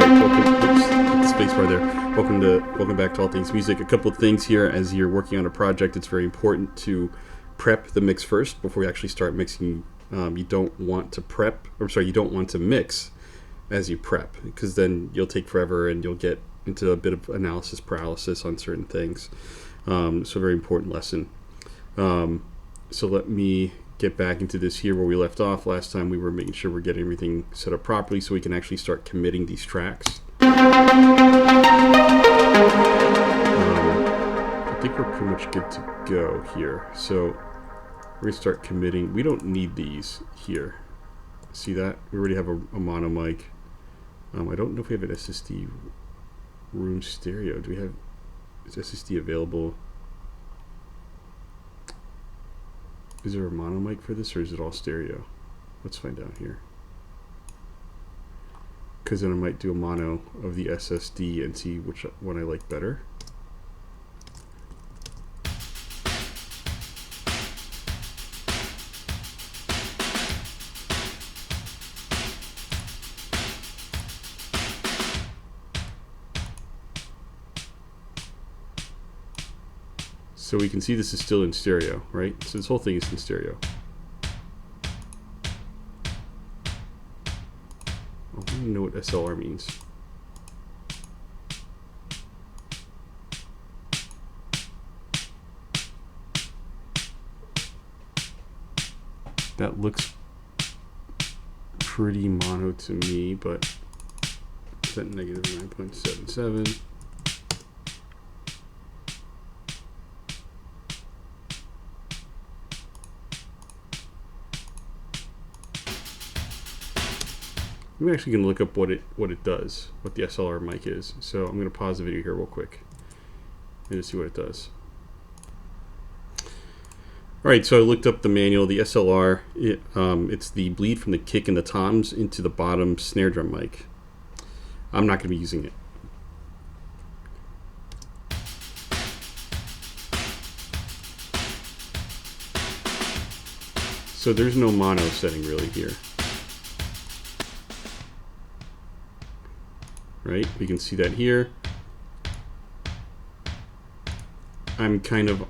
Welcome back to All Things Music. A couple of things here. As you're working on a project, it's very important to prep the mix first before you actually start mixing. You don't want to mix as you prep, because then you'll take forever and you'll get into a bit of analysis paralysis on certain things. So a very important lesson. So let me get back into this here where we left off. Last time we were making sure we're getting everything set up properly so we can actually start committing these tracks. I think we're pretty much good to go here. So we're going to start committing. We don't need these here. See that? We already have a mono mic. I don't know if we have an SSD room stereo. Do we have, is SSD available? Is there a mono mic for this, or is it all stereo? Let's find out here. Because then I might do a mono of the SSD and see which one I like better. So we can see this is still in stereo, right? So this whole thing is in stereo. I don't even know what SLR means. That looks pretty mono to me, but is that negative 9.77? I'm actually going to look up what it does, what the SLR mic is. So I'm going to pause the video here real quick and just see what it does. All right, so I looked up the manual. The SLR, it's the bleed from the kick and the toms into the bottom snare drum mic. I'm not going to be using it. So there's no mono setting really here. Right, we can see that here. I'm kind of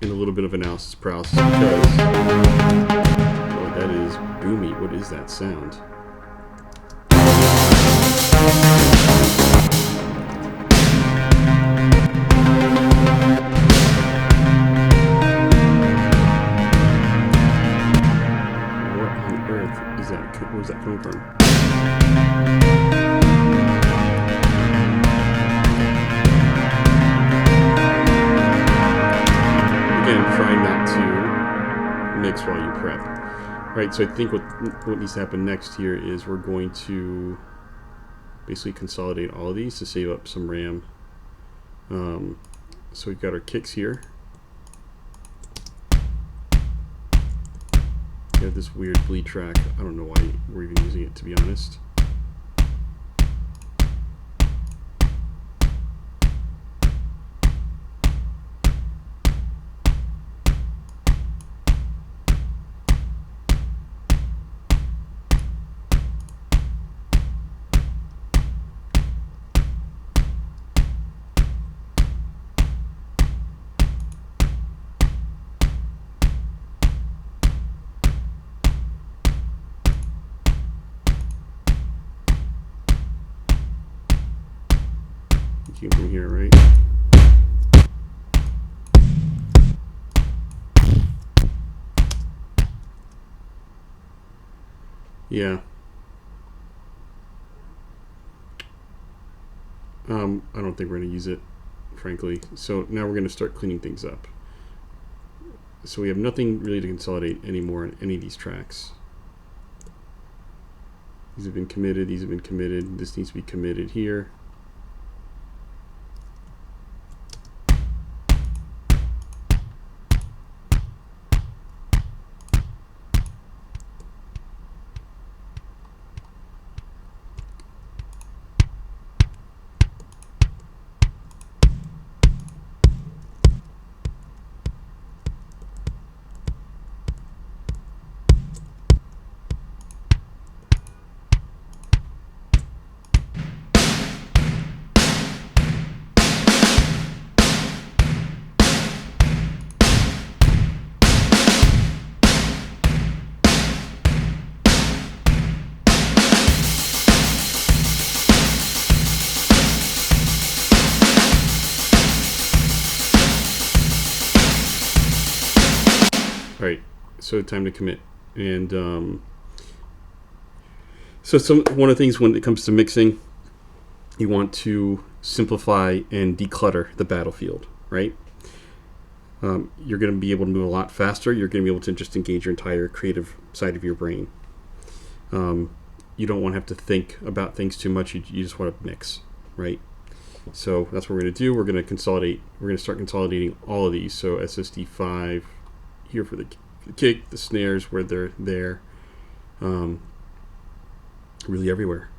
in a little bit of analysis paralysis because oh, that is boomy. What is that sound? What on earth is that? Where's that coming from? Try not to mix while you prep. Right, so I think what needs to happen next here is we're going to basically consolidate all of these to save up some RAM. So we've got our kicks here. We have this weird bleed track. I don't know why we're even using it, to be honest. From here, right? Yeah. I don't think we're going to use it, frankly. So now we're going to start cleaning things up. So we have nothing really to consolidate anymore in any of these tracks. These have been committed, these have been committed, this needs to be committed here. so time to commit. And so one of the things when it comes to mixing, you want to simplify and declutter the battlefield, right? You're going to be able to move a lot faster. You're going to be able to just engage your entire creative side of your brain. You don't want to have to think about things too much. You just want to mix, right? So that's what we're going to do. We're going to consolidate. We're going to start consolidating all of these. So SSD 5 here for the kick, the snares where they're there, really everywhere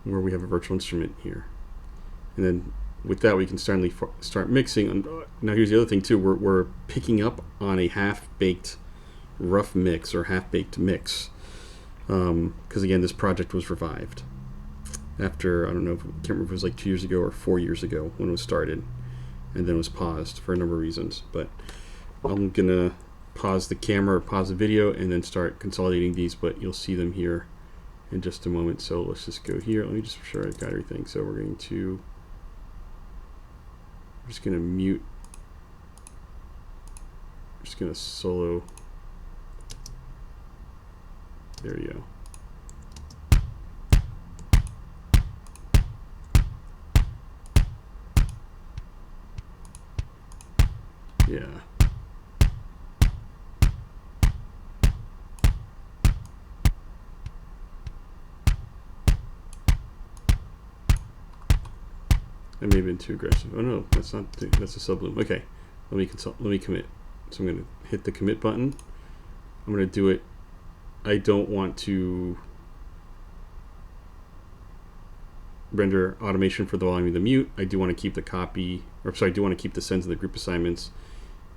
where we have a virtual instrument here. And then with that, we can start mixing. And now here's the other thing too. We're picking up on a half-baked rough mix or half-baked mix. Because again, this project was revived after, I don't know, I can't remember if it was like 2 years ago or 4 years ago when it was started, and then was paused for a number of reasons. But I'm gonna pause the camera or pause the video and then start consolidating these, but you'll see them here in just a moment. So let's just go here. Let me just make sure I've got everything. So we're just gonna mute. I'm just gonna solo. There you go. Yeah. That may have been too aggressive. Oh no, that's not. That's a subloom. Okay, let me commit. So I'm going to hit the commit button. I'm going to do it. I don't want to render automation for the volume of the mute. I do want to keep the copy, or sorry, I do want to keep the sends of the group assignments.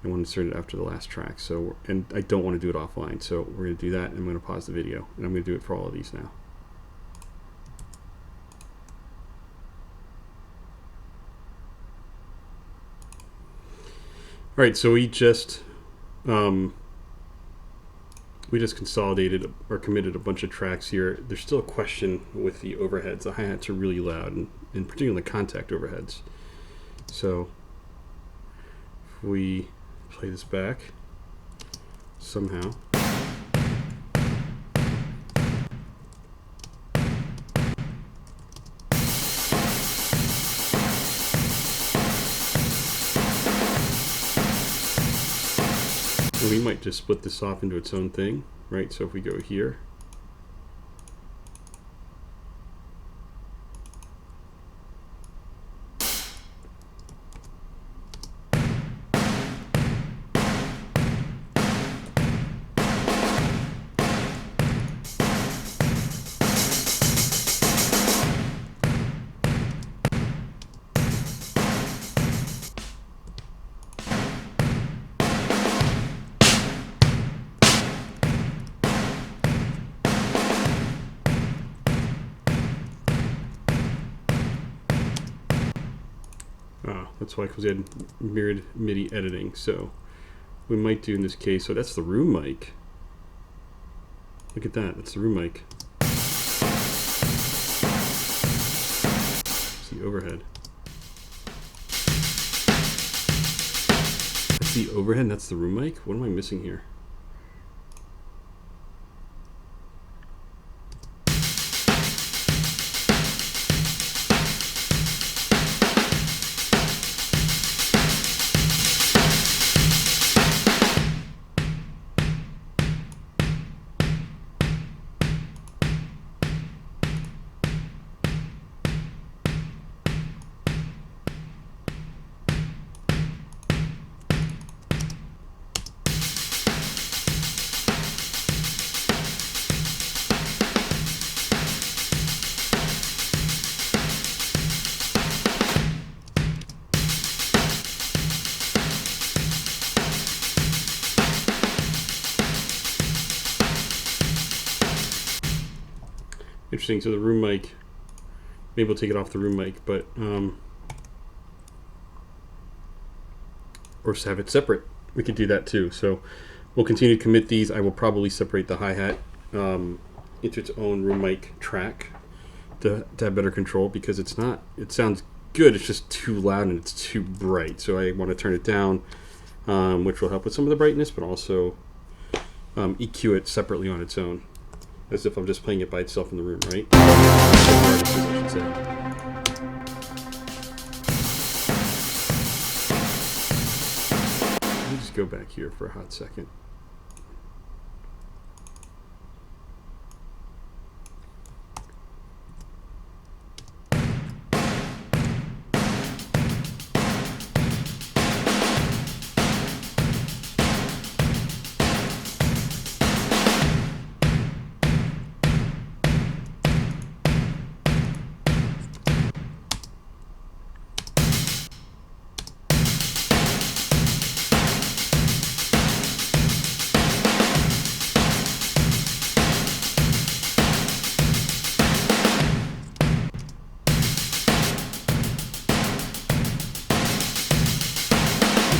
I want to insert it after the last track. So, and I don't want to do it offline. So we're going to do that, and I'm going to pause the video, and I'm going to do it for all of these now. All right, so we just consolidated or committed a bunch of tracks here. There's still a question with the overheads. The hi-hats are really loud, and particularly the contact overheads. So if we play this back somehow. We might just split this off into its own thing, right? So if we go here, that's why, because we had mirrored MIDI editing. So we might do in this case, so that's the room mic. Look at that, that's the room mic. It's the overhead. That's the overhead, and that's the room mic? What am I missing here? Interesting. So the room mic, maybe we'll take it off the room mic, but or just have it separate. We could do that too. So we'll continue to commit these. I will probably separate the hi-hat into its own room mic track to have better control, because it's not. It sounds good. It's just too loud and it's too bright. So I want to turn it down, which will help with some of the brightness, but also EQ it separately on its own, as if I'm just playing it by itself in the room, right? I should say. Let me just go back here for a hot second.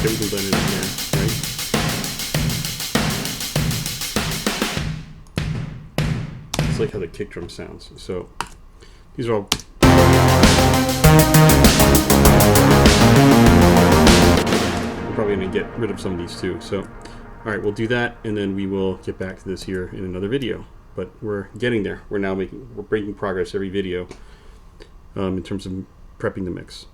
Everything blended in here, right? It's like how the kick drum sounds. So these are all. We're probably going to get rid of some of these too. So, all right, we'll do that, and then we will get back to this here in another video. But we're getting there. We're making progress every video in terms of prepping the mix.